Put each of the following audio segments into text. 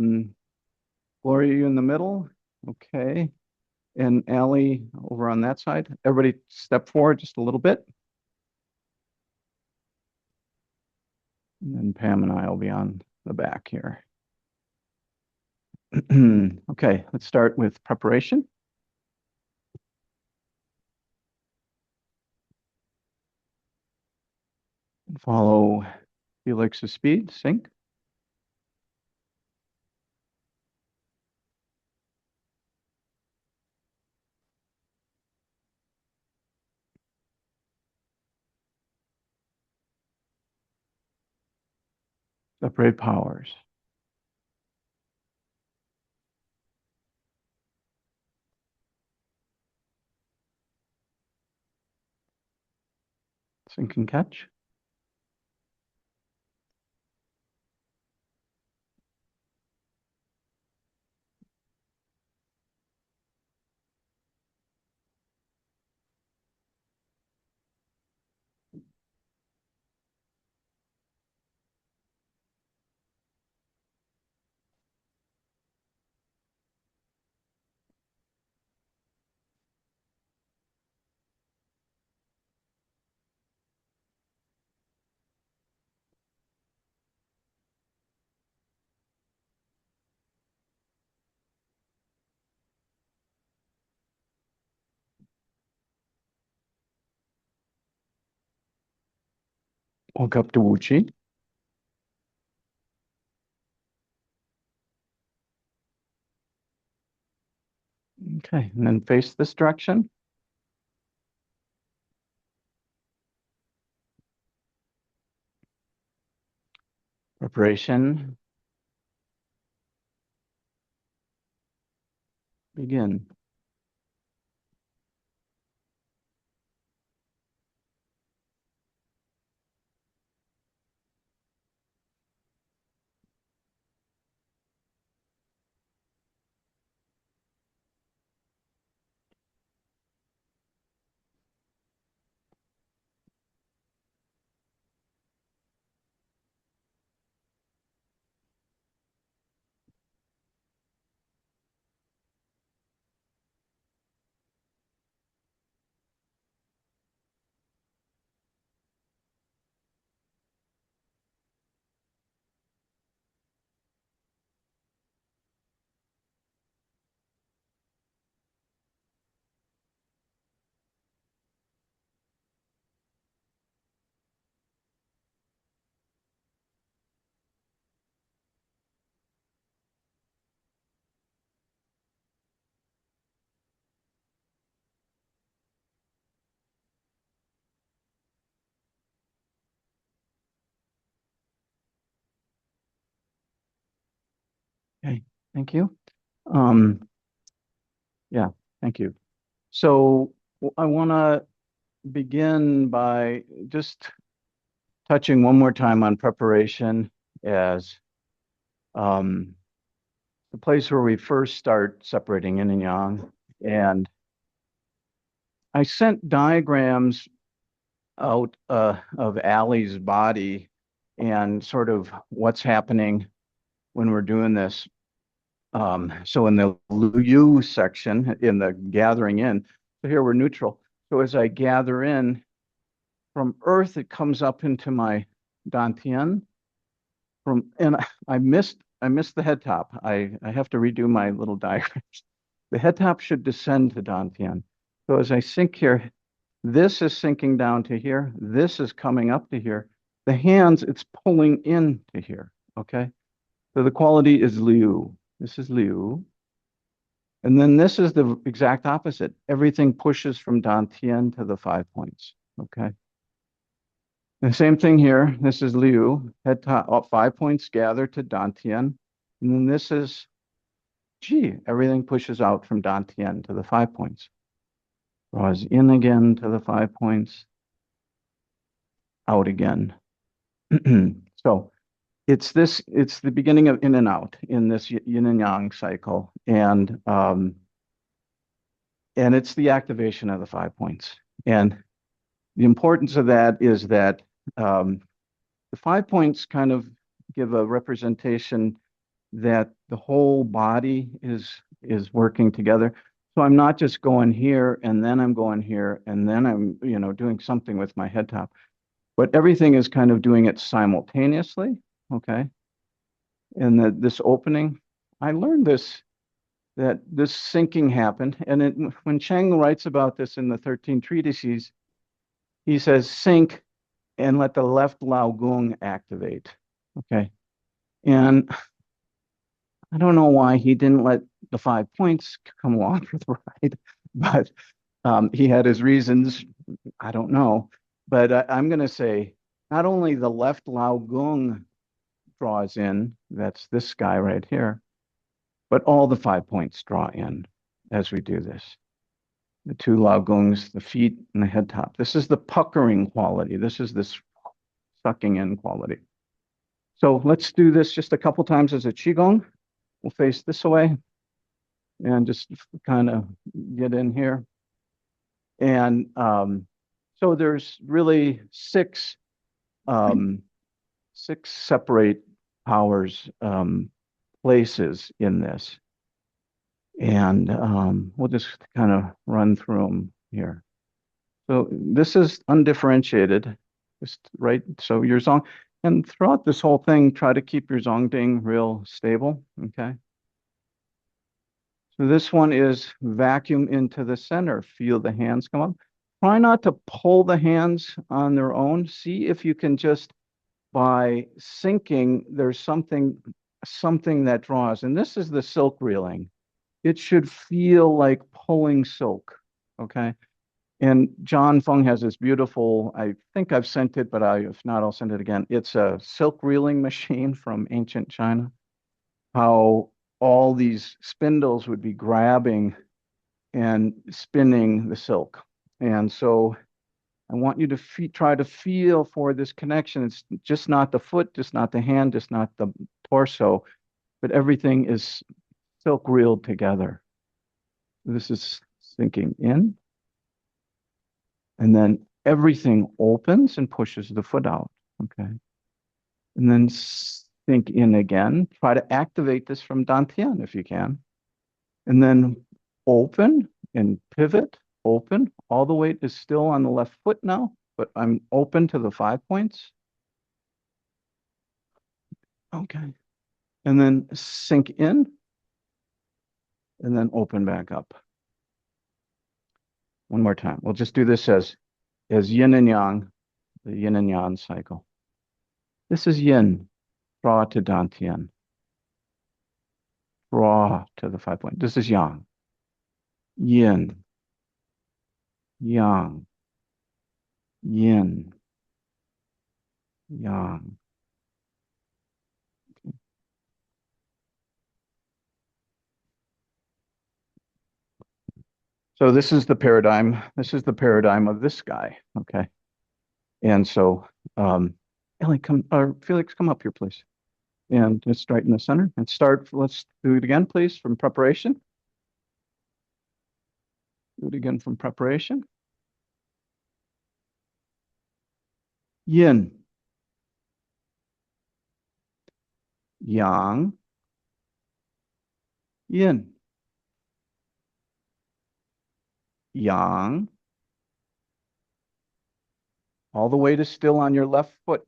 Mm, Gloria, you in the middle? Okay. And Allie over on that side. Everybody step forward just a little bit. And then Pam and I will be on the back here. Okay, let's start with preparation. Follow Felix's speed, sync. Separate powers. Sync and catch. Walk up to Wuchi. Okay, and then face this direction. Preparation. Begin. Okay, thank you. Um, yeah, thank you. So I want to begin by just touching one more time on preparation as um, the place where we first start separating yin and yang. And I sent diagrams out of Allie's body and sort of what's happening when we're doing this. So in the Liu section, in the gathering in, so here we're neutral. So as I gather in from earth, it comes up into my Dantian. And I missed the head top. I have to redo my little diagrams. The head top should descend to Dantian. So as I sink here, this is sinking down to here. This is coming up to here. The hands, it's pulling in to here. Okay. So the quality is Liu. This is Liu. And then this is the exact opposite. Everything pushes from Dantian to the 5 points. Okay. The same thing here. This is Liu. Head top, 5 points gather to Dantian. And then this is G. Everything pushes out from Dantian to the 5 points. Draws in again to the 5 points, out again. So it's the beginning of in and out in this yin and yang cycle. And it's the activation of the 5 points. And the importance of that is that the 5 points kind of give a representation that the whole body is working together. So I'm not just going here and then I'm going here and then I'm, doing something with my head top, but everything is kind of doing it simultaneously. Okay. And this opening, I learned that this syncing happened. And when Cheng writes about this in the 13 treatises, he says sync and let the left Lao Gung activate. Okay. And I don't know why he didn't let the 5 points come along for the ride, but he had his reasons. I don't know. But I'm going to say not only the left Lao Gung draws in, that's this guy right here, but all the 5 points draw in as we do this. The two Lao Gungs, the feet and the head top. This is the puckering quality. This is this sucking in quality. So let's do this just a couple times as a Qigong. We'll face this way and just kind of get in here. And so there's really um, six separate powers places in this. And we'll just kind of run through them here. So this is undifferentiated, just right. So your zong, and throughout this whole thing, try to keep your zongding real stable. Okay. So this one is vacuum into the center. Feel the hands come up. Try not to pull the hands on their own. See if you can just by syncing, there's something that draws. And this is the silk reeling. It should feel like pulling silk. Okay. And John Fung has this beautiful, I think I've sent it, but if not, I'll send it again. It's a silk reeling machine from ancient China. How all these spindles would be grabbing and spinning the silk. And so I want you to try to feel for this connection. It's just not the foot, just not the hand, just not the torso, but everything is silk reeled together. This is sinking in. And then everything opens and pushes the foot out. Okay. And then sink in again. Try to activate this from Dantian if you can. And then open and pivot, open. All the weight is still on the left foot now, but I'm open to the 5 points. Okay. And then sink in and then open back up. One more time. We'll just do this as yin and yang, the yin and yang cycle. This is yin, draw to Dantian. Draw to the 5 point. This is yang. Yin, yang, yin, yang. So this is the paradigm. This is the paradigm of this guy. Okay. And so, Ellie, or Felix, come up here, please. And just right in the center and start. Let's do it again, please, from preparation. Do it again from preparation. Yin, yang, yin, yang. All the weight is still on your left foot.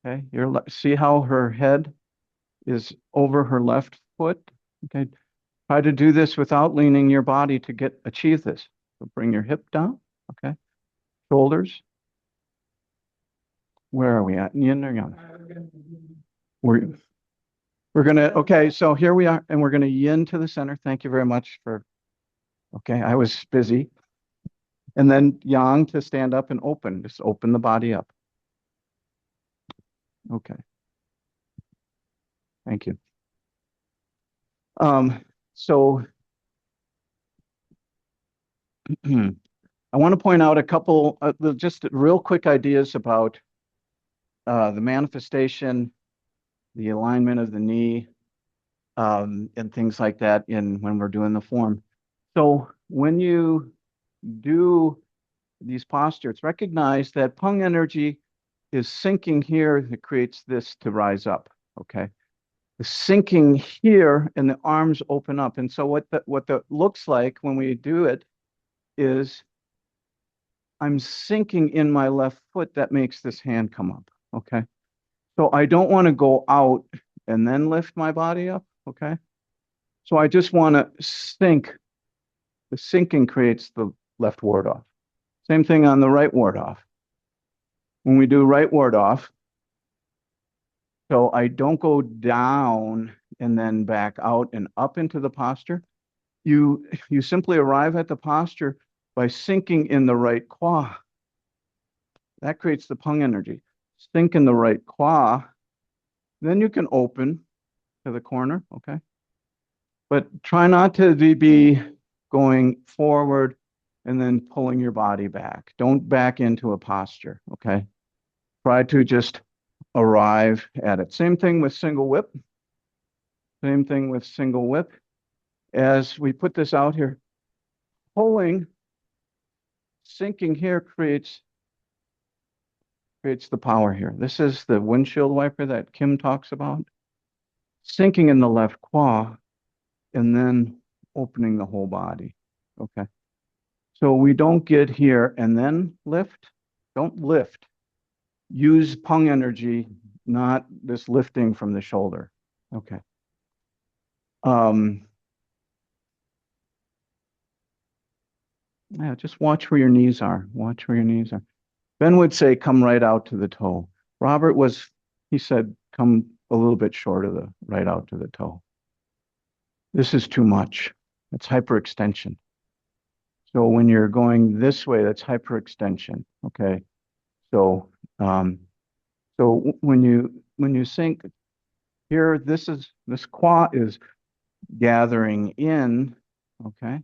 Okay, see how her head is over her left foot. Okay, try to do this without leaning your body to achieve this. So bring your hip down. Okay, shoulders. Where are we at? Yin or yang? We're gonna. Okay, so here we are, and we're gonna yin to the center. Thank you very much for. Okay, I was busy. And then yang to stand up and open. Just open the body up. Okay. Thank you. So I want to point out a couple just real quick ideas about the manifestation, the alignment of the knee, and things like that when we're doing the form. So when you do these postures, recognize that Pung energy is sinking here that creates this to rise up. Okay. the sinking here and the arms open up. And so what that looks like when we do it is I'm sinking in my left foot. That makes this hand come up. Okay. So I don't want to go out and then lift my body up. Okay. So I just want to sink. The sinking creates the left ward off. Same thing on the right ward off. When we do right ward off, so I don't go down and then back out and up into the posture. You simply arrive at the posture by sinking in the right quad. That creates the pung energy. Sink in the right quad. Then you can open to the corner, okay? But try not to be going forward and then pulling your body back. Don't back into a posture, okay? Try to just arrive at it. Same thing with single whip. Same thing with single whip. As we put this out here, pulling, sinking here creates the power here. This is the windshield wiper that Kim talks about. Sinking in the left quad and then opening the whole body. Okay. So we don't get here and then lift. Don't lift. Use pung energy, not this lifting from the shoulder. Okay. Yeah, just watch where your knees are. Watch where your knees are. Ben would say, come right out to the toe. Robert he said, come a little bit short of the right out to the toe. This is too much. It's hyperextension. So when you're going this way, that's hyperextension. Okay. So, when you sink here, this quad is gathering in. Okay.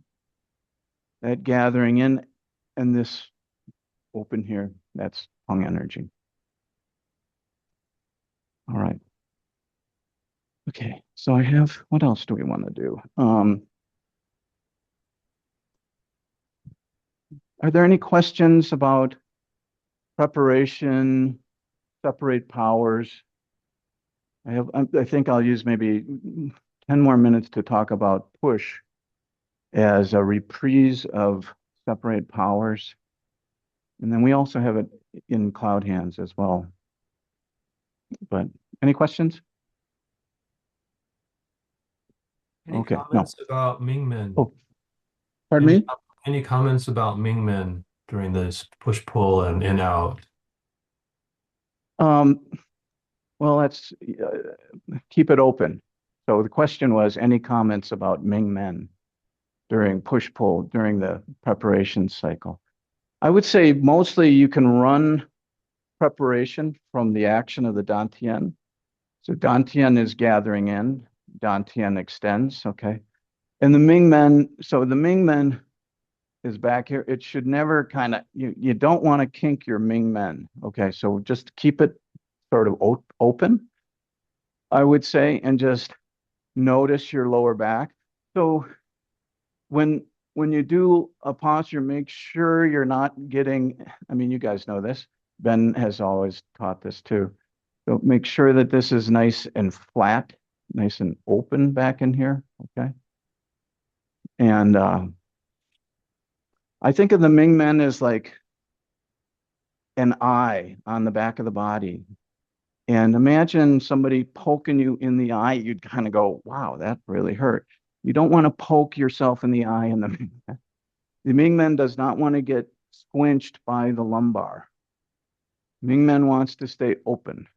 That gathering in, and this open here, that's pung energy. All right. Okay, so what else do we want to do? Are there any questions about preparation, separate powers? I think I'll use maybe 10 more minutes to talk about push as a reprise of separate powers. And then we also have it in cloud hands as well. But any questions? Any Okay, no. comments about Mingmen? Oh, pardon Any me? any comments about Mingmen during this push pull and in out? Um, well, let's keep it open. So the question was, any comments about Ming Men during push-pull, during the preparation cycle? I would say mostly you can run preparation from the action of the Dantian. So Dantian is gathering in, Dantian extends, okay? And the Ming Men, so the Ming Men is back here. It should never kind of, you don't want to kink your Ming Men, okay? So just keep it sort of open, I would say, and just notice your lower back. So when you do a posture, make sure you're not getting, I mean, you guys know this. Ben has always taught this too. So make sure that this is nice and flat, nice and open back in here. Okay. And I think of the Ming Men as like an eye on the back of the body. And imagine somebody poking you in the eye, you'd kind of go, wow, that really hurt. You don't want to poke yourself in the eye in the Ming Men. The Ming Men does not want to get squinched by the lumbar. Ming Men wants to stay open.